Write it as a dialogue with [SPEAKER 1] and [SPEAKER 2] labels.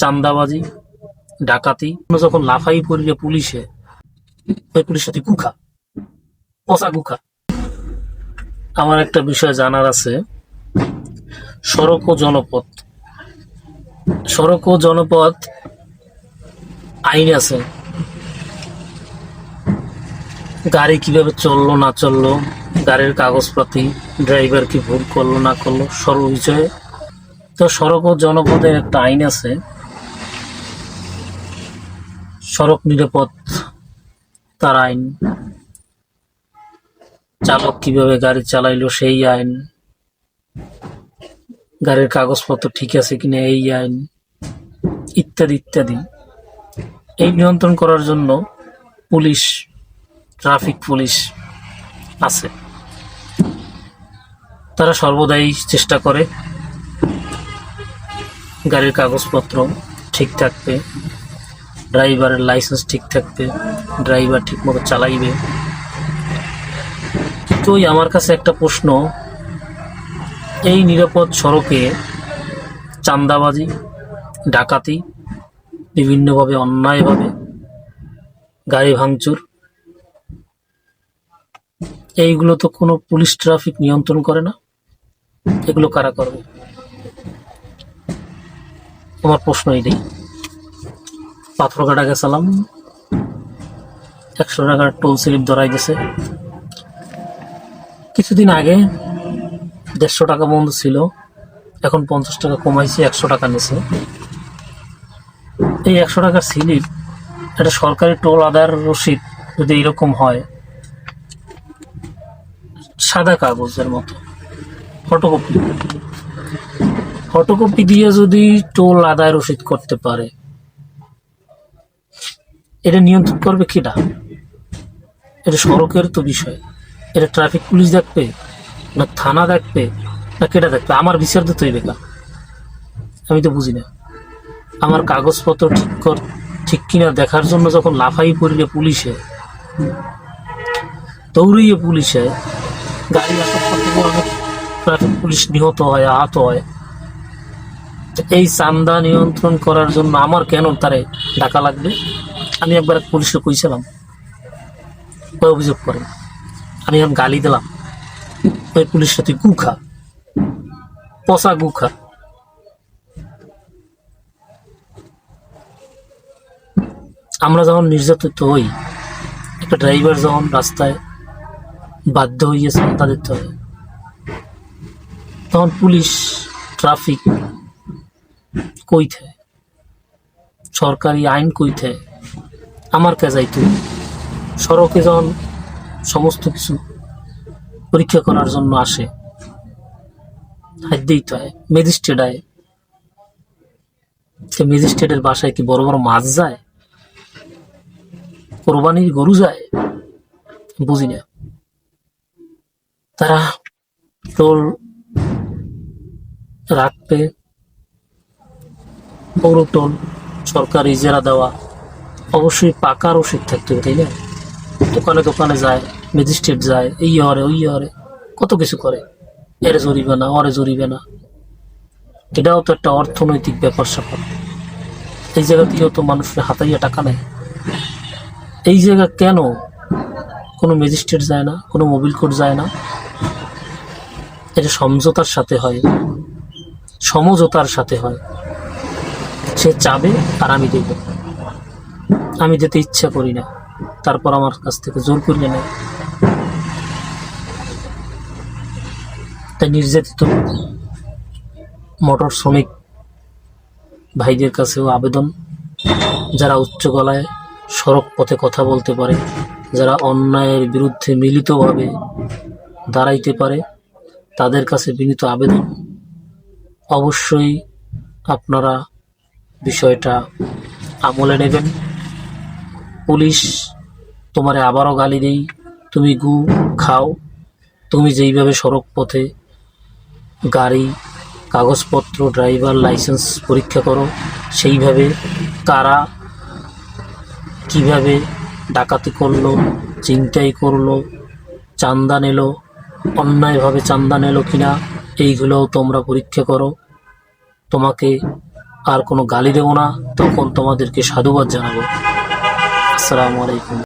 [SPEAKER 1] চাঁদাবাজি, ডাকাতি যখন লাফাই পড়লে পুলিশে, ওই পুলিশ সাথে কুখা, পচা কুখা। আমার একটা বিষয় জানার আছে, সড়ক ও জনপথ আইন আছে। গাড়ি কিভাবে চললো না চললো, গাড়ির কাগজপাতি, ড্রাইভার কি ভুল করলো না করলো, সর্ব বিষয়ে তো সড়ক ও জনপথের একটা আইন আছে। সড়ক নিরাপদ তার আইন, চালক কিভাবে গাড়ি চালাইলো সেই আইন, গাড়ির কাগজপত্র ঠিক আছে কিনা এই আইন, ইত্যাদি ইত্যাদি। এই নিয়ন্ত্রণ করার জন্য পুলিশ, ট্রাফিক পুলিশ আছে। তারা সর্বদাই চেষ্টা করে গাড়ির কাগজপত্র ঠিক থাকবে, ড্রাইভারের লাইসেন্স ঠিক থাকবে, ড্রাইভার ঠিক মতো চালাইবে। তো আমার কাছে একটা প্রশ্ন, এই নিরাপদ সড়কে চাঁদাবাজি, ডাকাতি, বিভিন্নভাবে অন্যায়ভাবে গাড়ি ভাঙচুর, এইগুলো তো কোনো পুলিশ ট্রাফিক নিয়ন্ত্রণ করে না। এগুলো কারা করবে? আমার প্রশ্ন এটাই। পাথরঘাটা গেছিলাম, 100 টাকার টোল স্লিপ ধরাই গেছে। কিছুদিন আগে 150 টাকা বন্ধ ছিল, এখন 50 টাকা কমাইছে, 100 টাকা নিছে। এই 100 টাকার স্লিপ, এটা সরকারি টোল আদায়ের রসিদ যদি এরকম হয়, সাদা কাগজের মতো ফটোকপি দিয়ে যদি টোল আদায় রসিদ করতে পারে, এটা নিয়ন্ত্রণ করবে কিনা? এটা সড়কের তো বিষয়, এটা ট্রাফিক পুলিশ দেখবে না থানা দেখবে না কেটা দেখবে? আমার বিচার তো তৈরি না, আমি তো বুঝি না। আমার কাগজপত্র ঠিক কিনা দেখার জন্য যখন লাফাই পড়লে পুলিশে, দৌড়িয়ে পুলিশে, গাড়ি আসার পর থেকে অনেক ট্রাফিক পুলিশ নিহত হয়, আহত হয়। এই চাঁদা নিয়ন্ত্রণ করার জন্য আমার কেন তারে ডাকা লাগবে? আমি একবার পুলিশে কইছিলাম, ওই অভিযোগ করে, আমি এখন গালি দিলাম, ওই পুলিশ সাথে গুখা, পচা গুখা। আমরা যখন নির্যাতিত হই, একটা ড্রাইভার যখন রাস্তায় বাধ্য হইয়ে চাঁদা দিতে হয়, তখন পুলিশ ট্রাফিক কই থাকে, সরকারি আইন কই থাকে? আমার কে যাইতো? সড়কে যখন সমস্ত কিছু পরীক্ষা করার জন্য আসে, হাত দিতে হয় ম্যাজিস্ট্রেট আয়। ম্যাজিস্ট্রেটের বাসায় কি বড় বড় মাছ যায়, কোরবানির গরু যায়? বুঝি না। তারা টোল রাখবে, পৌর টোল, সরকার ইজারা দেওয়া, অবশ্যই পাকা রসিদ থাকতে হবে, তাই না? দোকানে দোকানে যায়, ম্যাজিস্ট্রেট যায়, এই হরে ওই হরে কত কিছু করে, এরে জরিবে না, অরে জরিবে না। এটাও তো একটা অর্থনৈতিক ব্যাপার স্যাপার। এই জায়গা থেকেও তো মানুষের হাতাইয়া টাকা নেয়। এই জায়গা কেন কোনো ম্যাজিস্ট্রেট যায় না, কোনো মোবিল কোর্ট যায় না? এটা সমঝোতার সাথে হয়, সমঝোতার সাথে হয়। সে চাবে আর আমি দেব, আমি যেতে ইচ্ছা করি না, তারপর আমার কাছ থেকে জোর করিয়ে নেয়। তাই নির্যাতিত মোটর শ্রমিক ভাইদের কাছেও আবেদন, যারা উচ্চ গলায় সড়ক পথে কথা বলতে পারে, যারা অন্যায়ের বিরুদ্ধে মিলিতভাবে দাঁড়াইতে পারে, তাদের কাছে বিনীত আবেদন, অবশ্যই আপনারা বিষয়টা আমলে নেবেন। পুলিশ তোমারে আবারও গালি দেই, তুমি গু খাও, তুমি যেইভাবে সড়ক পথে গাড়ি, কাগজপত্র, ড্রাইভার লাইসেন্স পরীক্ষা করো, সেইভাবে কারা কিভাবে ডাকাতি করলো, ছিনতাই করলো, চাঁদা নিল, অন্যায়ভাবে চাঁদা নিল কিনা, এইগুলোও তোমরা পরীক্ষা করো। তোমাকে আর কোনো গালি দেবো না, তখন তোমাদেরকে সাধুবাদ জানাবো। আসসালামু আলাইকুম।